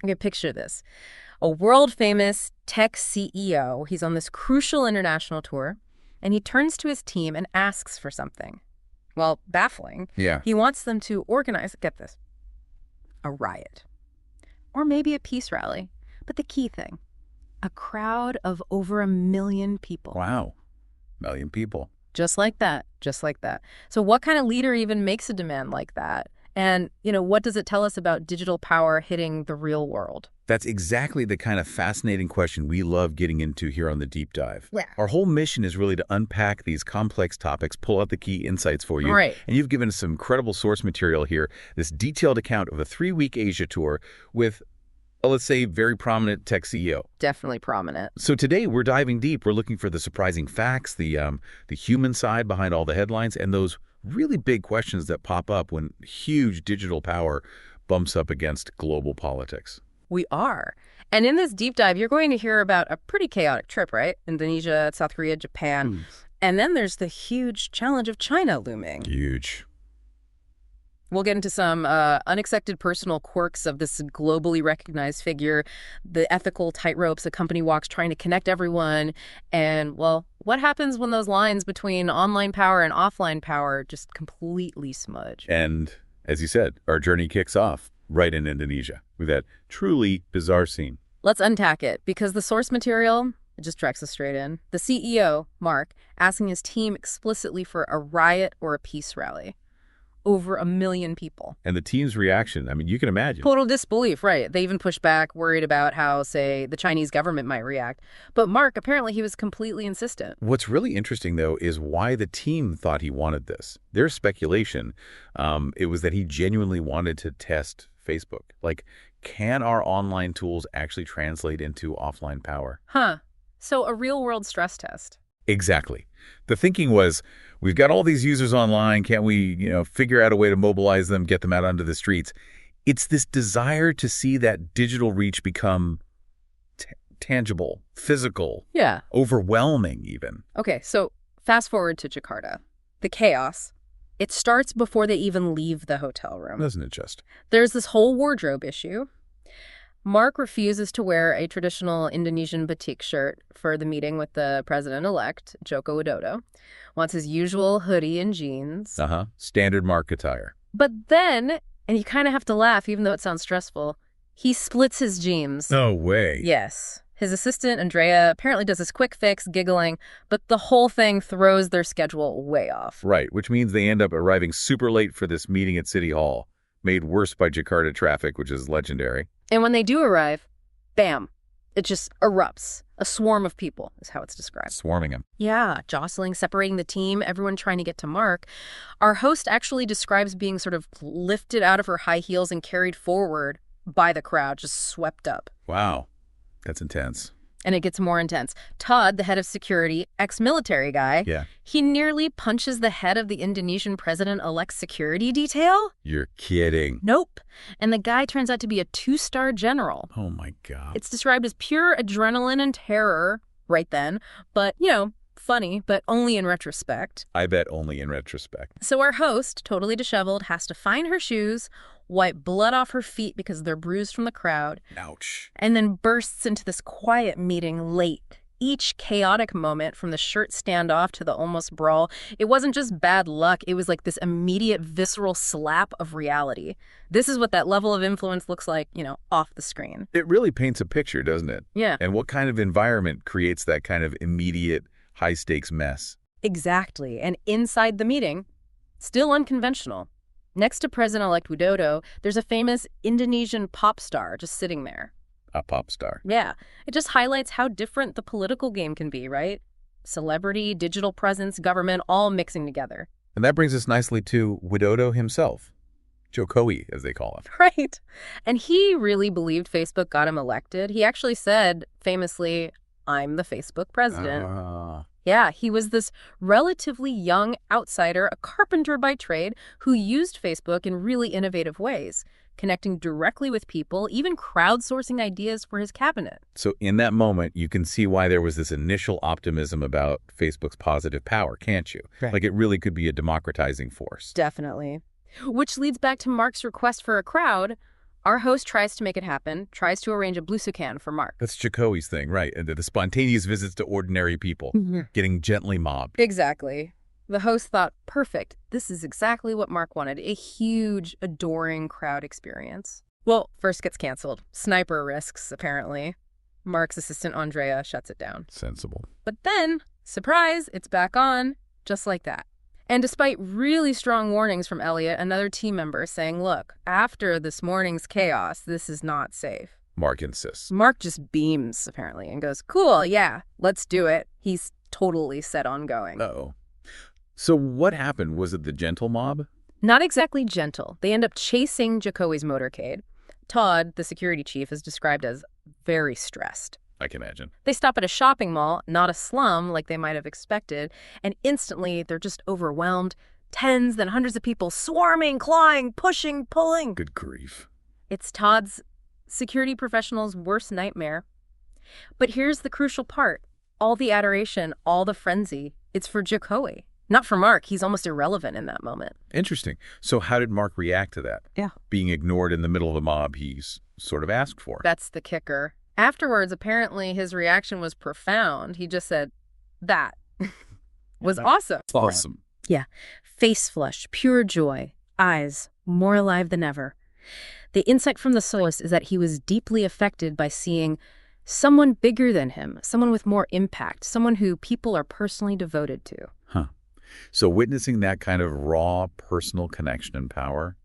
Okay, picture this. A world-famous tech CEO, he's on this crucial international tour, and he turns to his team and asks for something. Well, baffling. Yeah. He wants them to organize, get this, a riot. Or maybe a peace rally. But the key thing, a crowd of over 1 million people. Wow. 1 million people. Just like that, just like that. So what kind of leader even makes a demand like that? And, what does it tell us about digital power hitting the real world? That's exactly the kind of fascinating question we love getting into here on The Deep Dive. Yeah. Our whole mission is really to unpack these complex topics, pull out the key insights for you. Right. And you've given us some incredible source material here, this detailed account of a 3-week Asia tour with, let's say, very prominent tech CEO. Definitely prominent. So today we're diving deep. We're looking for the surprising facts, the human side behind all the headlines, and those really big questions that pop up when huge digital power bumps up against global politics. We are. And in this deep dive, you're going to hear about a pretty chaotic trip, right? Indonesia, South Korea, Japan. And then there's the huge challenge of China looming. Huge. We'll get into some unexpected personal quirks of this globally recognized figure, the ethical tightropes a company walks trying to connect everyone, and, well, what happens when those lines between online power and offline power just completely smudge? And, as you said, our journey kicks off right in Indonesia with that truly bizarre scene. Let's unpack it, because the source material, it just tracks us straight in. The CEO, Mark, asking his team explicitly for a riot or a peace rally. Over 1 million people. And the team's reaction, you can imagine. Total disbelief, right. They even pushed back, worried about how, say, the Chinese government might react. But Mark, apparently he was completely insistent. What's really interesting, though, is why the team thought he wanted this. There's speculation. It was that he genuinely wanted to test Facebook. Like, can our online tools actually translate into offline power? So a real-world stress test. Exactly. The thinking was, we've got all these users online. Can't we, figure out a way to mobilize them, get them out onto the streets? It's this desire to see that digital reach become tangible, physical, overwhelming even. Okay, so fast forward to Jakarta. The chaos, it starts before they even leave the hotel room. Doesn't it just? There's this whole wardrobe issue. Mark refuses to wear a traditional Indonesian batik shirt for the meeting with the president-elect, Joko Widodo. Wants his usual hoodie and jeans. Standard Mark attire. But then, and you kind of have to laugh even though it sounds stressful, he splits his jeans. No way. Yes. His assistant, Andrea, apparently does this quick fix, giggling, but the whole thing throws their schedule way off. Right, which means they end up arriving super late for this meeting at City Hall, made worse by Jakarta traffic, which is legendary. And when they do arrive, bam, it just erupts. A swarm of people is how it's described. Swarming him. Yeah, jostling, separating the team, everyone trying to get to Mark. Our host actually describes being sort of lifted out of her high heels and carried forward by the crowd, just swept up. Wow, that's intense. And it gets more intense. Todd, the head of security, ex-military guy, he nearly punches the head of the Indonesian president-elect's security detail. You're kidding. Nope. And the guy turns out to be a 2-star general. Oh, my God. It's described as pure adrenaline and terror right then, but, funny, but only in retrospect. I bet only in retrospect. So our host, totally disheveled, has to find her shoes, wipe blood off her feet because they're bruised from the crowd. Ouch. And then bursts into this quiet meeting late. Each chaotic moment, from the shirt standoff to the almost brawl, it wasn't just bad luck. It was like this immediate visceral slap of reality. This is what that level of influence looks like, off the screen. It really paints a picture, doesn't it? Yeah. And what kind of environment creates that kind of immediate high-stakes mess? Exactly. And inside the meeting, still unconventional. Next to President-elect Widodo, there's a famous Indonesian pop star just sitting there. A pop star. Yeah. It just highlights how different the political game can be, right? Celebrity, digital presence, government, all mixing together. And that brings us nicely to Widodo himself. Jokowi, as they call him. Right. And he really believed Facebook got him elected. He actually said, famously, "I'm the Facebook president." Yeah, he was this relatively young outsider, a carpenter by trade, who used Facebook in really innovative ways, connecting directly with people, even crowdsourcing ideas for his cabinet. So in that moment, you can see why there was this initial optimism about Facebook's positive power, can't you? Right. Like it really could be a democratizing force. Definitely. Which leads back to Mark's request for a crowd. Our host tries to make it happen, tries to arrange a blusucan for Mark. That's Jacoby's thing, right? And the spontaneous visits to ordinary people, getting gently mobbed. Exactly. The host thought, perfect, this is exactly what Mark wanted, a huge, adoring crowd experience. Well, first gets canceled. Sniper risks, apparently. Mark's assistant, Andrea, shuts it down. Sensible. But then, surprise, it's back on, just like that. And despite really strong warnings from Elliot, another team member saying, look, after this morning's chaos, this is not safe. Mark insists. Mark just beams, apparently, and goes, cool, yeah, let's do it. He's totally set on going. Uh-oh. So what happened? Was it the gentle mob? Not exactly gentle. They end up chasing Jacoby's motorcade. Todd, the security chief, is described as very stressed. I can imagine. They stop at a shopping mall, not a slum like they might have expected, and instantly they're just overwhelmed. Tens, then hundreds of people swarming, clawing, pushing, pulling. Good grief. It's Todd's security professional's worst nightmare. But here's the crucial part. All the adoration, all the frenzy, it's for Jacoby. Not for Mark. He's almost irrelevant in that moment. Interesting. So how did Mark react to that? Yeah. Being ignored in the middle of the mob he's sort of asked for. That's the kicker. Afterwards, apparently, his reaction was profound. He just said, that was awesome. Awesome. Yeah. Face flush, pure joy, eyes more alive than ever. The insight from the source is that he was deeply affected by seeing someone bigger than him, someone with more impact, someone who people are personally devoted to. Huh. So witnessing that kind of raw personal connection and power,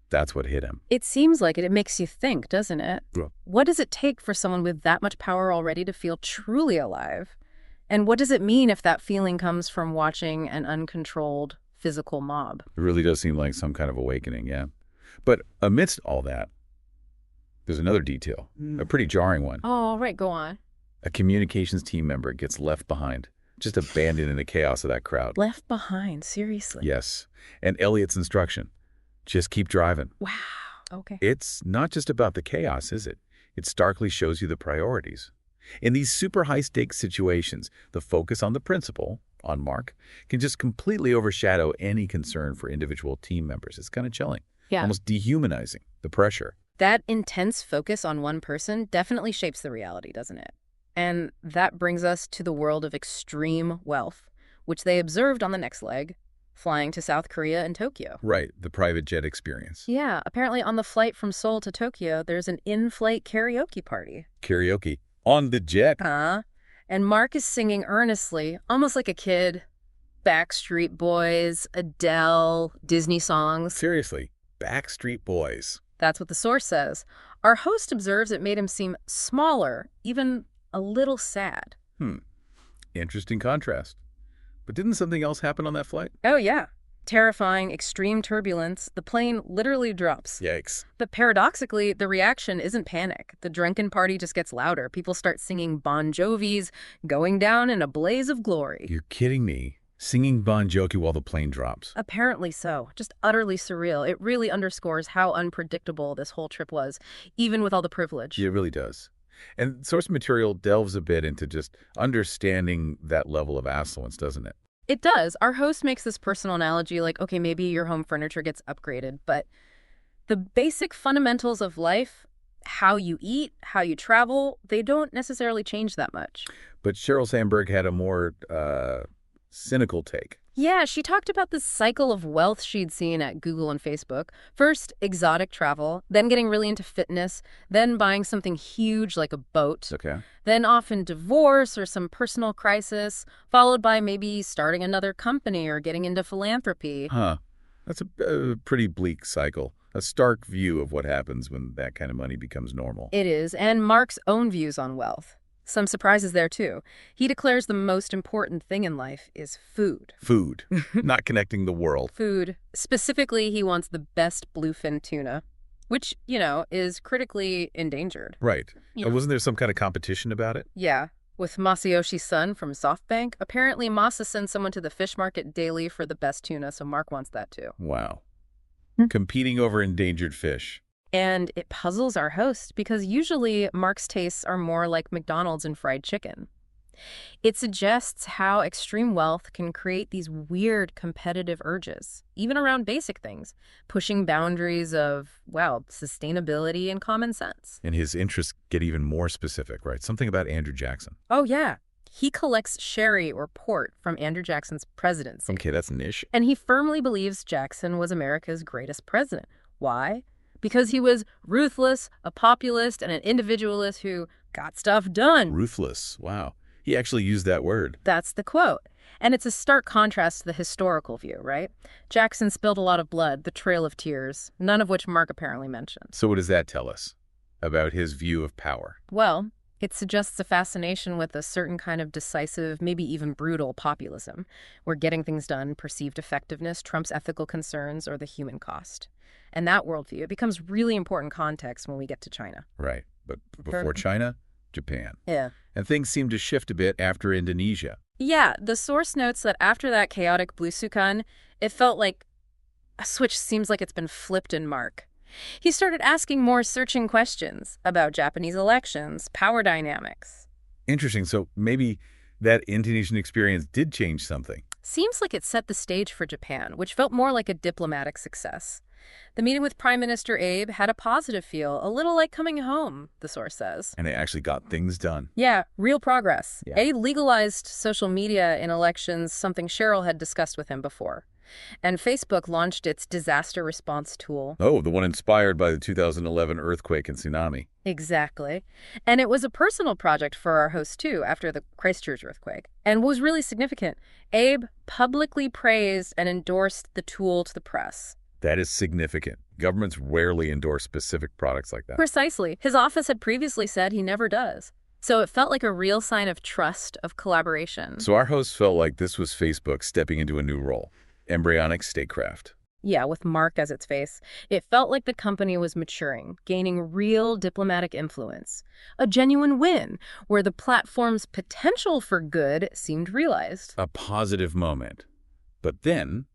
that's what hit him. It seems like it. It makes you think, doesn't it? Yeah. What does it take for someone with that much power already to feel truly alive? And what does it mean if that feeling comes from watching an uncontrolled physical mob? It really does seem like some kind of awakening, yeah. But amidst all that, there's another detail, a pretty jarring one. Oh, right, go on. A communications team member gets left behind, just abandoned in the chaos of that crowd. Left behind, seriously? Yes. And Elliot's instruction, just keep driving. Wow, okay. It's not just about the chaos, is it? It starkly shows you the priorities. In these super high-stakes situations, the focus on the principal, on Mark, can just completely overshadow any concern for individual team members. It's kind of chilling, almost dehumanizing the pressure. That intense focus on one person definitely shapes the reality, doesn't it? And that brings us to the world of extreme wealth, which they observed on the next leg, flying to South Korea and Tokyo. Right, the private jet experience. Yeah, apparently on the flight from Seoul to Tokyo, there's an in-flight karaoke party. Karaoke on the jet. And Mark is singing earnestly, almost like a kid. Backstreet Boys, Adele, Disney songs. Seriously, Backstreet Boys. That's what the source says. Our host observes it made him seem smaller, even a little sad. Interesting contrast. But didn't something else happen on that flight? Oh, yeah. Terrifying, extreme turbulence. The plane literally drops. Yikes. But paradoxically, the reaction isn't panic. The drunken party just gets louder. People start singing Bon Jovi's Going Down in a Blaze of Glory. You're kidding me. Singing Bon Jovi while the plane drops. Apparently so. Just utterly surreal. It really underscores how unpredictable this whole trip was, even with all the privilege. It really does. And source material delves a bit into just understanding that level of affluence, doesn't it? It does. Our host makes this personal analogy like, okay, maybe your home furniture gets upgraded, but the basic fundamentals of life, how you eat, how you travel, they don't necessarily change that much. But Sheryl Sandberg had a more cynical take. Yeah, she talked about this cycle of wealth she'd seen at Google and Facebook. First, exotic travel, then getting really into fitness, then buying something huge like a boat. Okay. Then often divorce or some personal crisis, followed by maybe starting another company or getting into philanthropy. Huh. That's a pretty bleak cycle. A stark view of what happens when that kind of money becomes normal. It is, and Mark's own views on wealth. Some surprises there, too. He declares the most important thing in life is food. Food, not connecting the world. Food. Specifically, he wants the best bluefin tuna, which, is critically endangered. Right. Wasn't there some kind of competition about it? Yeah. With Masayoshi Son from SoftBank, apparently Masa sends someone to the fish market daily for the best tuna, so Mark wants that, too. Wow. Competing over endangered fish. And it puzzles our host because usually Mark's tastes are more like McDonald's and fried chicken. It suggests how extreme wealth can create these weird competitive urges, even around basic things, pushing boundaries of, well, sustainability and common sense. And his interests get even more specific, right? Something about Andrew Jackson. Oh, yeah. He collects sherry or port from Andrew Jackson's presidency. Okay, that's niche. And he firmly believes Jackson was America's greatest president. Why? Because he was ruthless, a populist, and an individualist who got stuff done. Ruthless. Wow. He actually used that word. That's the quote. And it's a stark contrast to the historical view, right? Jackson spilled a lot of blood, the Trail of Tears, none of which Mark apparently mentioned. So what does that tell us about his view of power? Well, it suggests a fascination with a certain kind of decisive, maybe even brutal populism, where getting things done, perceived effectiveness, trumps ethical concerns or the human cost. And that worldview, it becomes really important context when we get to China. Right. But before China, Japan. Yeah. And things seem to shift a bit after Indonesia. Yeah, the source notes that after that chaotic blusukan, it felt like a switch seems like it's been flipped in Mark. He started asking more searching questions about Japanese elections, power dynamics. Interesting. So maybe that Indonesian experience did change something. Seems like it set the stage for Japan, which felt more like a diplomatic success. The meeting with Prime Minister Abe had a positive feel, a little like coming home, the source says. And they actually got things done. Yeah, real progress. Yeah. Abe legalized social media in elections, something Cheryl had discussed with him before. And Facebook launched its disaster response tool. Oh, the one inspired by the 2011 earthquake and tsunami. Exactly. And it was a personal project for our host, too, after the Christchurch earthquake. And was really significant. Abe publicly praised and endorsed the tool to the press. That is significant. Governments rarely endorse specific products like that. Precisely. His office had previously said he never does. So it felt like a real sign of trust, of collaboration. So our host felt like this was Facebook stepping into a new role. Embryonic statecraft. Yeah, with Mark as its face. It felt like the company was maturing, gaining real diplomatic influence. A genuine win, where the platform's potential for good seemed realized. A positive moment. But then,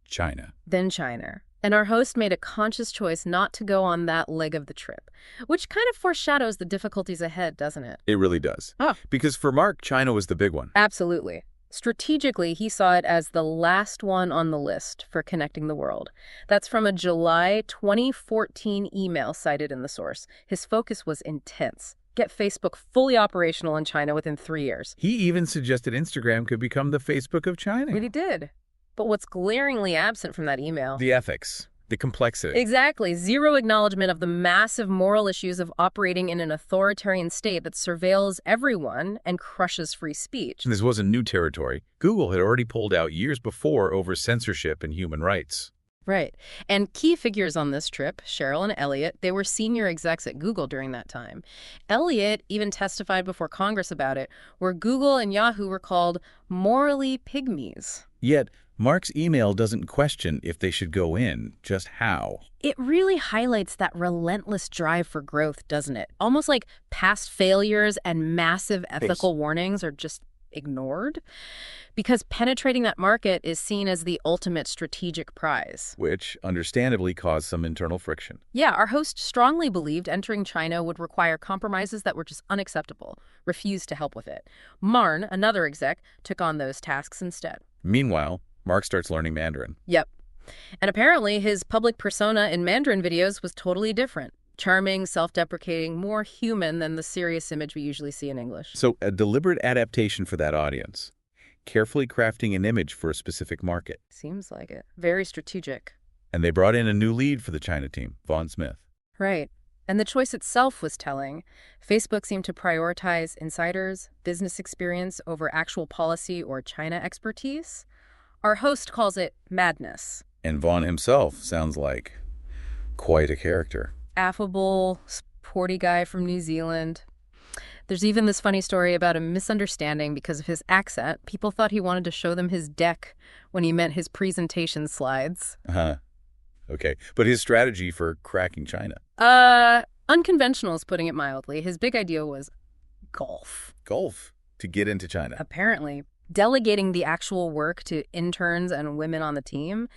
China. Then China. And our host made a conscious choice not to go on that leg of the trip, which kind of foreshadows the difficulties ahead, doesn't it? It really does. Oh. Because for Mark, China was the big one. Absolutely. Strategically, he saw it as the last one on the list for connecting the world. That's from a July 2014 email cited in the source. His focus was intense. Get Facebook fully operational in China within 3 years. He even suggested Instagram could become the Facebook of China. Really did. But what's glaringly absent from that email? The ethics. The complexity. Exactly. Zero acknowledgement of the massive moral issues of operating in an authoritarian state that surveils everyone and crushes free speech. And this wasn't new territory. Google had already pulled out years before over censorship and human rights. Right. And key figures on this trip, Cheryl and Elliot, they were senior execs at Google during that time. Elliot even testified before Congress about it, where Google and Yahoo were called morally pygmies. Yet, Mark's email doesn't question if they should go in, just how. It really highlights that relentless drive for growth, doesn't it? Almost like past failures and massive ethical warnings are just ignored. Because penetrating that market is seen as the ultimate strategic prize. Which, understandably, caused some internal friction. Yeah, our host strongly believed entering China would require compromises that were just unacceptable, refused to help with it. Marn, another exec, took on those tasks instead. Meanwhile, Mark starts learning Mandarin. Yep. And apparently his public persona in Mandarin videos was totally different. Charming, self-deprecating, more human than the serious image we usually see in English. So a deliberate adaptation for that audience. Carefully crafting an image for a specific market. Seems like it. Very strategic. And they brought in a new lead for the China team, Vaughn Smith. Right. And the choice itself was telling. Facebook seemed to prioritize insiders, business experience over actual policy or China expertise. Our host calls it madness. And Vaughn himself sounds like quite a character. Affable, sporty guy from New Zealand. There's even this funny story about a misunderstanding because of his accent. People thought he wanted to show them his deck when he meant his presentation slides. Okay. But his strategy for cracking China? Unconventional is putting it mildly. His big idea was golf. Golf. To get into China. Apparently. Delegating the actual work to interns and women on the team.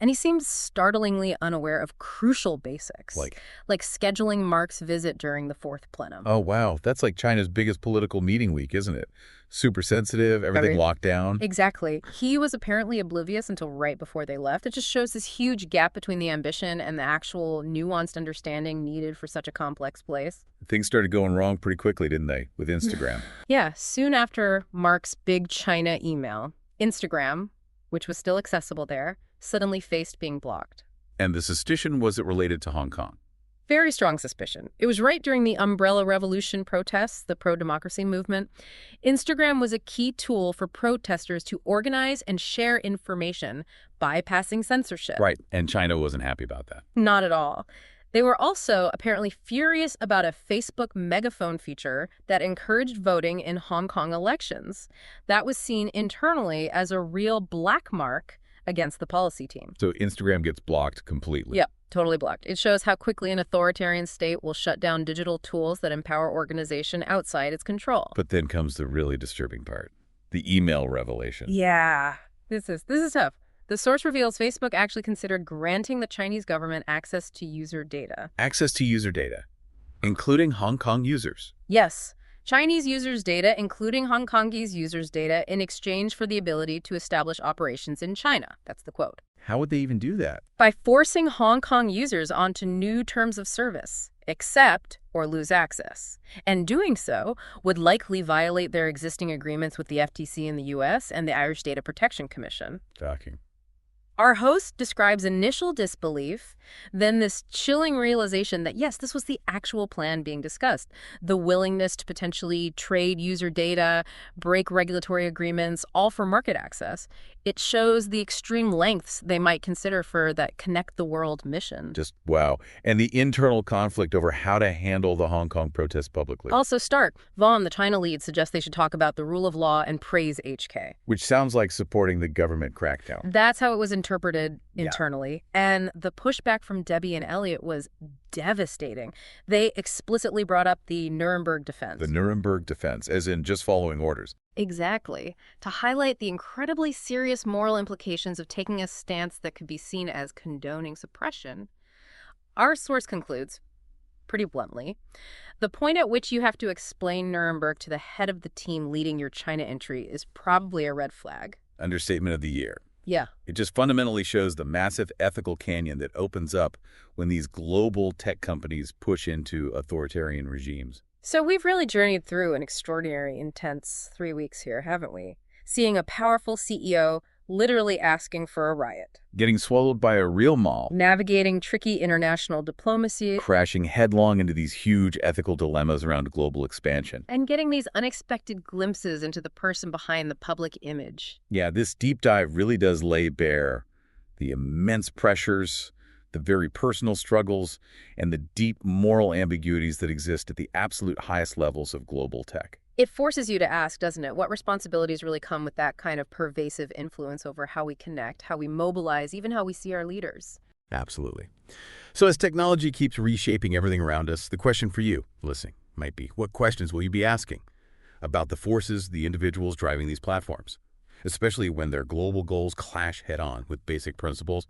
And he seemed startlingly unaware of crucial basics, like scheduling Mark's visit during the fourth plenum. Oh, wow. That's like China's biggest political meeting week, isn't it? Super sensitive, everything locked down. Exactly. He was apparently oblivious until right before they left. It just shows this huge gap between the ambition and the actual nuanced understanding needed for such a complex place. Things started going wrong pretty quickly, didn't they, with Instagram? Yeah, soon after Mark's big China email, Instagram, which was still accessible there, suddenly faced being blocked. And the suspicion was it related to Hong Kong? Very strong suspicion. It was right during the Umbrella Revolution protests, the pro-democracy movement. Instagram was a key tool for protesters to organize and share information, bypassing censorship. Right, and China wasn't happy about that. Not at all. They were also apparently furious about a Facebook megaphone feature that encouraged voting in Hong Kong elections. That was seen internally as a real black mark against the policy team. So Instagram gets blocked completely. Yep, totally blocked. It shows how quickly an authoritarian state will shut down digital tools that empower organization outside its control. But then comes the really disturbing part, the email revelation. Yeah, this is tough. The source reveals Facebook actually considered granting the Chinese government access to user data. Access to user data, including Hong Kong users. Yes. Chinese users' data, including Hong Kongese users' data, in exchange for the ability to establish operations in China. That's the quote. How would they even do that? By forcing Hong Kong users onto new terms of service, accept or lose access. And doing so would likely violate their existing agreements with the FTC in the U.S. and the Irish Data Protection Commission. Shocking. Our host describes initial disbelief, then this chilling realization that, yes, this was the actual plan being discussed. The willingness to potentially trade user data, break regulatory agreements, all for market access. It shows the extreme lengths they might consider for that connect the world mission. Just wow. And the internal conflict over how to handle the Hong Kong protests publicly. Also stark. Vaughn, the China lead, suggests they should talk about the rule of law and praise HK. Which sounds like supporting the government crackdown. That's how it was interpreted internally. Yeah. And the pushback from Debbie and Elliot was devastating. They explicitly brought up the Nuremberg defense. The Nuremberg defense, as in just following orders. Exactly. To highlight the incredibly serious moral implications of taking a stance that could be seen as condoning suppression, our source concludes, pretty bluntly, the point at which you have to explain Nuremberg to the head of the team leading your China entry is probably a red flag. Understatement of the year. Yeah. It just fundamentally shows the massive ethical canyon that opens up when these global tech companies push into authoritarian regimes. So we've really journeyed through an extraordinary, intense 3 weeks here, haven't we? Seeing a powerful CEO literally asking for a riot. Getting swallowed by a real mall. Navigating tricky international diplomacy. Crashing headlong into these huge ethical dilemmas around global expansion. And getting these unexpected glimpses into the person behind the public image. Yeah, this deep dive really does lay bare the immense pressures, the very personal struggles, and the deep moral ambiguities that exist at the absolute highest levels of global tech. It forces you to ask, doesn't it, what responsibilities really come with that kind of pervasive influence over how we connect, how we mobilize, even how we see our leaders? Absolutely. So as technology keeps reshaping everything around us, the question for you, listening, might be, what questions will you be asking about the forces, the individuals driving these platforms, especially when their global goals clash head-on with basic principles